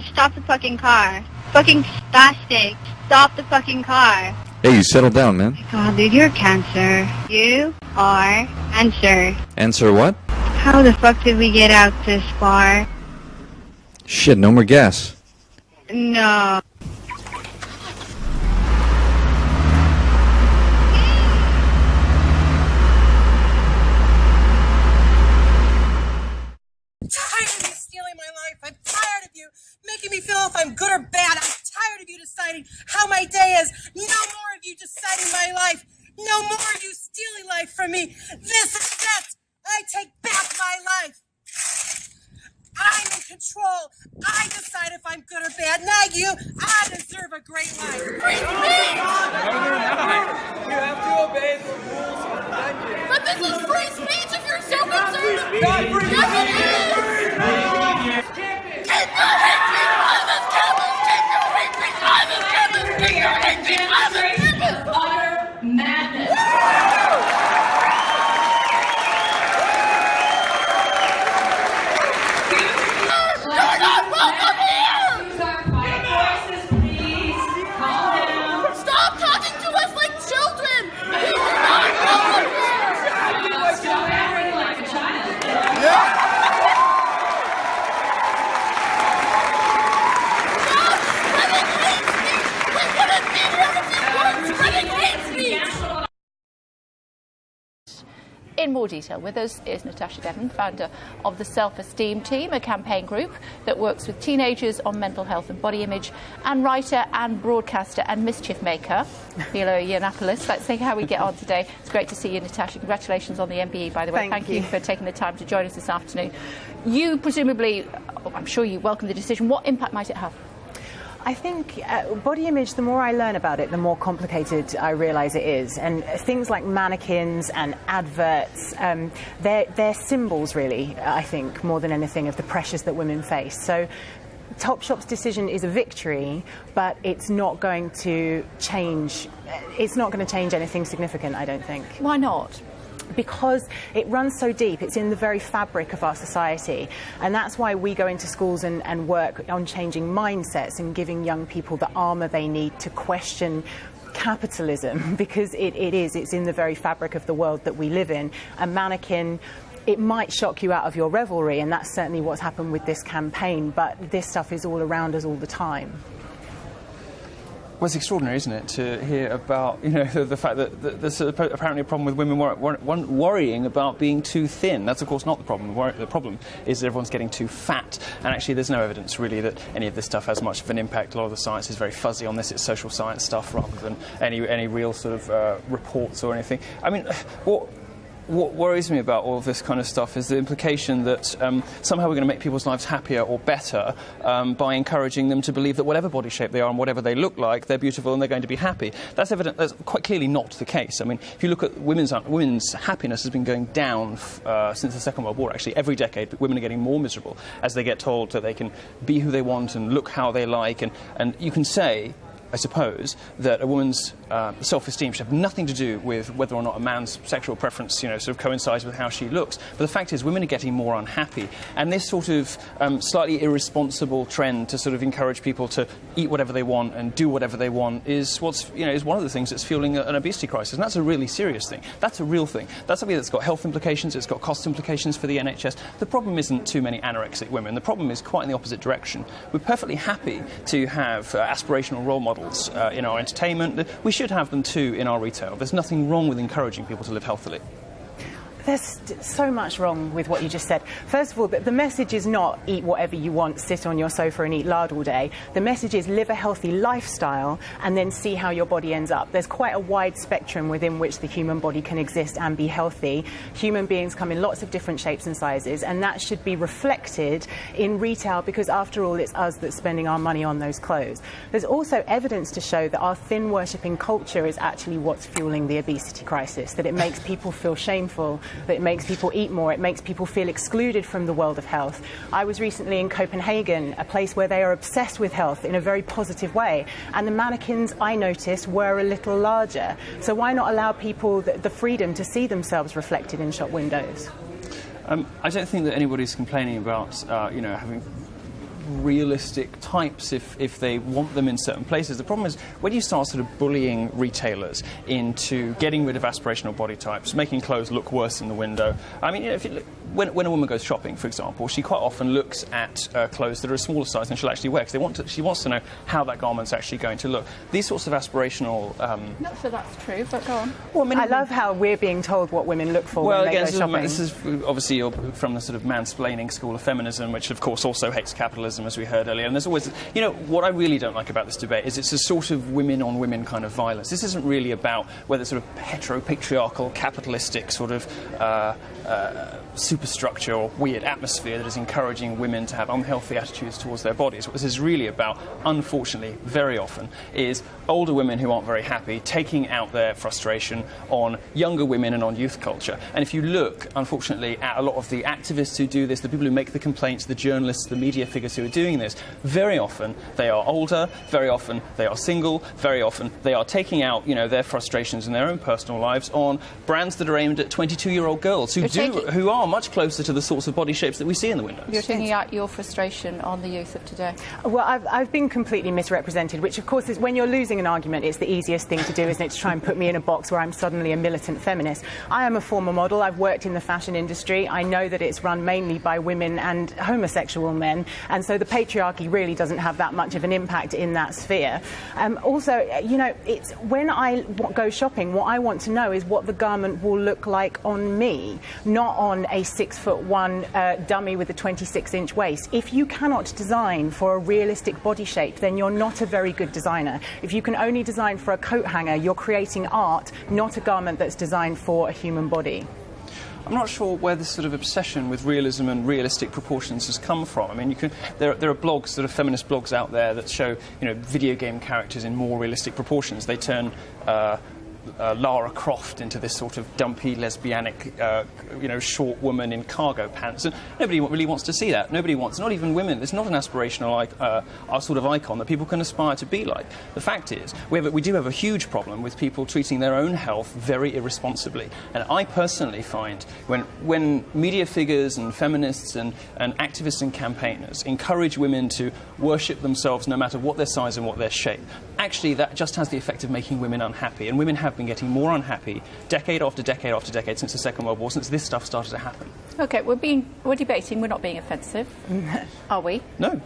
Stop the fucking car. Fucking spastic. Stop the fucking car. Hey, you settle down, man. God, dude, you're cancer. You are cancer. Answer what? How the fuck did we get out this far? Shit, no more gas. No. Tired of you stealing my life. I'm tired of you making me feel if I'm good or bad. I'm tired of you deciding how my day is. No more of you deciding my life. No more of you stealing life from me. This is it. I take back my life. I'm in control. I decide if I'm good or bad. Not you. I deserve a great life. Free speech! No, you're not. You have to obey the rules of the dungeon. But this is free speech if you're so concerned. Not free speech. Yes, it is. Keep your hate speech on this campus. Keep your hate speech on this campus. Keep your hate speech on this campus. Utter madness. You're not welcome here! Stop talking to us like children! You're not welcome here! Stop acting like a child. Stop spreading hate speech! We wouldn't be here if you weren't spreading hate speech! In more detail, with us is Natasha Devon, founder of the Self-Esteem Team, a campaign group that works with teenagers on mental health and body image, and writer and broadcaster and mischief maker, Milo. Let's see how we get on today. It's great to see you, Natasha. Congratulations on the MBE, by the way. Thank you for taking the time to join us this afternoon. You presumably, I'm sure you welcome the decision. What impact might it have? I think body image, the more I learn about it, the more complicated I realise it is. And things like mannequins and adverts, they're symbols, really, I think, more than anything, of the pressures that women face. So Topshop's decision is a victory, but it's not going to change. It's not going to change anything significant, I don't think. Why not? Because it runs so deep, it's in the very fabric of our society, and that's why we go into schools and work on changing mindsets and giving young people the armour they need to question capitalism, because it's in the very fabric of the world that we live in. A mannequin, it might shock you out of your revelry, and that's certainly what's happened with this campaign, but this stuff is all around us all the time. Well, it's extraordinary, isn't it, to hear about, the fact that there's apparently a problem with women worrying about being too thin. That's, of course, not the problem. The problem is that everyone's getting too fat. And actually, there's no evidence, really, that any of this stuff has much of an impact. A lot of the science is very fuzzy on this. It's social science stuff rather than any real sort of reports or anything. I mean, what worries me about all of this kind of stuff is the implication that somehow we're going to make people's lives happier or better by encouraging them to believe that whatever body shape they are and whatever they look like, they're beautiful and they're going to be happy. That's evident. That's quite clearly not the case. I mean, if you look at women's happiness has been going down since the Second World War, actually. Every decade, but women are getting more miserable as they get told that they can be who they want and look how they like. And you can say, I suppose, that a woman's self-esteem should have nothing to do with whether or not a man's sexual preference, sort of coincides with how she looks. But the fact is, women are getting more unhappy. And this sort of slightly irresponsible trend to sort of encourage people to eat whatever they want and do whatever they want is is one of the things that's fueling an obesity crisis. And that's a really serious thing. That's a real thing. That's something that's got health implications. It's got cost implications for the NHS. The problem isn't too many anorexic women. The problem is quite in the opposite direction. We're perfectly happy to have aspirational role models in our entertainment. We should have them too in our retail. There's nothing wrong with encouraging people to live healthily. There's so much wrong with what you just said. First of all, the message is not eat whatever you want, sit on your sofa and eat lard all day. The message is live a healthy lifestyle and then see how your body ends up. There's quite a wide spectrum within which the human body can exist and be healthy. Human beings come in lots of different shapes and sizes, and that should be reflected in retail, because after all, it's us that's spending our money on those clothes. There's also evidence to show that our thin worshipping culture is actually what's fueling the obesity crisis, that it makes people feel shameful, that it makes people eat more, it makes people feel excluded from the world of health. I was recently in Copenhagen, a place where they are obsessed with health in a very positive way, and the mannequins, I noticed, were a little larger. So why not allow people the freedom to see themselves reflected in shop windows? I don't think that anybody's complaining about, having realistic types if they want them in certain places. The problem is when you start sort of bullying retailers into getting rid of aspirational body types, making clothes look worse in the window. I mean, if you look, when a woman goes shopping, for example, she quite often looks at clothes that are a smaller size than she'll actually wear because she wants to know how that garment's actually going to look. These sorts of aspirational... Not sure that's true, but go on. Well, I love how we're being told what women look for when they go shopping. This is obviously from the sort of mansplaining school of feminism, which of course also hates capitalism, as we heard earlier. And there's always, what I really don't like about this debate is it's a sort of women-on-women kind of violence. This isn't really about whether sort of heteropatriarchal, capitalistic sort of superstructure or weird atmosphere that is encouraging women to have unhealthy attitudes towards their bodies. What this is really about, unfortunately, very often, is older women who aren't very happy taking out their frustration on younger women and on youth culture. And if you look, unfortunately, at a lot of the activists who do this, the people who make the complaints, the journalists, the media figures who are doing this, very often they are older, very often they are single, very often they are taking out, their frustrations in their own personal lives on brands that are aimed at 22-year-old girls who are much closer to the sorts of body shapes that we see in the windows. You're taking out your frustration on the youth of today. Well, I've been completely misrepresented, which of course is when you're losing an argument, it's the easiest thing to do, isn't it, to try and put me in a box where I'm suddenly a militant feminist. I am a former model. I've worked in the fashion industry. I know that it's run mainly by women and homosexual men, and so the patriarchy really doesn't have that much of an impact in that sphere. Also, it's when I go shopping, what I want to know is what the garment will look like on me, not on a 6'1" dummy with a 26-inch waist. If you cannot design for a realistic body shape, then you're not a very good designer. If you can only design for a coat hanger, you're creating art, not a garment that's designed for a human body. I'm not sure where this sort of obsession with realism and realistic proportions has come from. I mean, there are blogs, sort of feminist blogs out there that show, video game characters in more realistic proportions. They turn Lara Croft into this sort of dumpy, lesbianic, short woman in cargo pants. And nobody really wants to see that. Nobody wants, not even women. It's not an aspirational sort of icon that people can aspire to be like. The fact is, we do have a huge problem with people treating their own health very irresponsibly. And I personally find when media figures and feminists and activists and campaigners encourage women to worship themselves no matter what their size and what their shape, actually that just has the effect of making women unhappy. And women have been getting more unhappy decade after decade after decade since the Second World War, since this stuff started to happen. OK, we're debating, we're not being offensive, are we? No.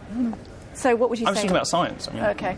So what would you say? I'm just talking about science. OK.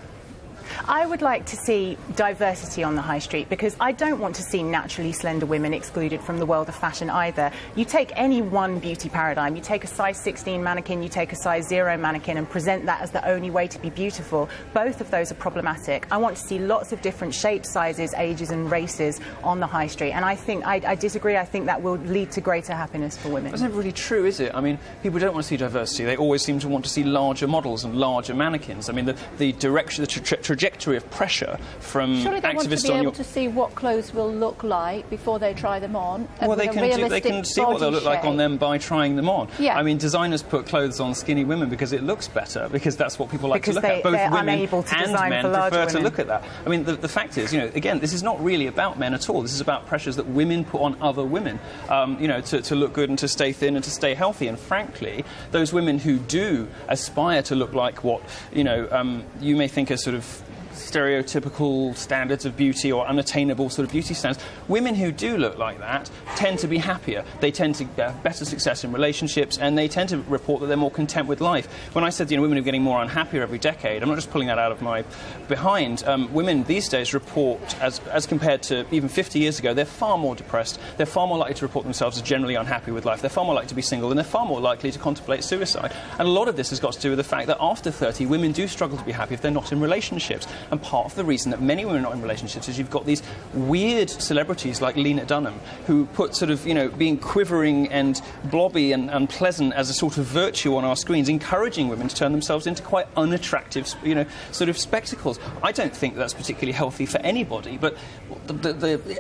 I would like to see diversity on the high street because I don't want to see naturally slender women excluded from the world of fashion either. You take any one beauty paradigm, you take a size 16 mannequin, you take a size 0 mannequin and present that as the only way to be beautiful. Both of those are problematic. I want to see lots of different shapes, sizes, ages and races on the high street. And I think, I disagree, I think that will lead to greater happiness for women. That's never really true, is it? I mean, people don't want to see diversity. They always seem to want to see larger models and larger mannequins. I mean, the direction, the trajectory of pressure from surely they activists want to be able to see what clothes will look like before they try them on. Well, they can see what they'll look like on them by trying them on. Yeah. I mean, designers put clothes on skinny women because it looks better, because that's what people like to look at. Both women and men prefer to look at that. I mean, the fact is, again, this is not really about men at all. This is about pressures that women put on other women, to look good and to stay thin and to stay healthy. And frankly, those women who do aspire to look like what, you may think are sort of stereotypical standards of beauty or unattainable sort of beauty standards, women who do look like that tend to be happier. They tend to have better success in relationships, and they tend to report that they're more content with life. When I said, women are getting more unhappier every decade, I'm not just pulling that out of my behind. Women these days report, as compared to even 50 years ago, they're far more depressed. They're far more likely to report themselves as generally unhappy with life. They're far more likely to be single, and they're far more likely to contemplate suicide. And a lot of this has got to do with the fact that after 30, women do struggle to be happy if they're not in relationships. And part of the reason that many women are not in relationships is you've got these weird celebrities like Lena Dunham who put sort of, being quivering and blobby and unpleasant as a sort of virtue on our screens, encouraging women to turn themselves into quite unattractive, sort of spectacles. I don't think that's particularly healthy for anybody, but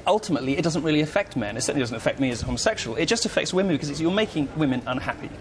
ultimately it doesn't really affect men. It certainly doesn't affect me as a homosexual. It just affects women because you're making women unhappy.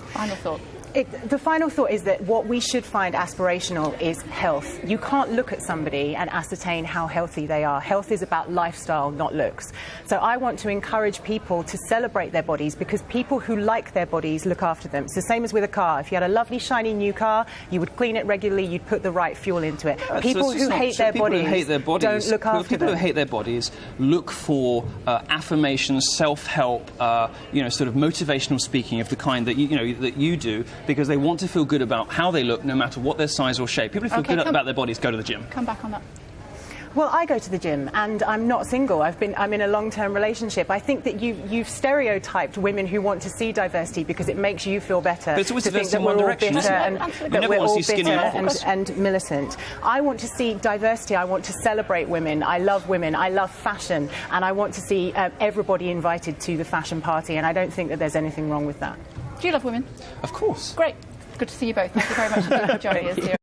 Final thought. The final thought is that what we should find aspirational is health. You can't look at somebody and ascertain how healthy they are. Health is about lifestyle, not looks. So I want to encourage people to celebrate their bodies, because people who like their bodies look after them. It's the same as with a car. If you had a lovely, shiny new car, you would clean it regularly, you'd put the right fuel into it. People who hate their bodies don't look after them. People who hate their bodies look for affirmation, self-help, sort of motivational speaking of the kind that that you do, because they want to feel good about how they look, no matter what their size or shape. People who feel good about their bodies go to the gym. Come back on that. Well, I go to the gym, and I'm not single. I'm in a long-term relationship. I think that you've stereotyped women who want to see diversity because it makes you feel better. But it's always to think that one we're all direction, bitter and that we're all bitter and militant. I want to see diversity. I want to celebrate women. I love women. I love fashion, and I want to see everybody invited to the fashion party. And I don't think that there's anything wrong with that. Do you love women? Of course. Great. Good to see you both. Thank you very much indeed for joining us here.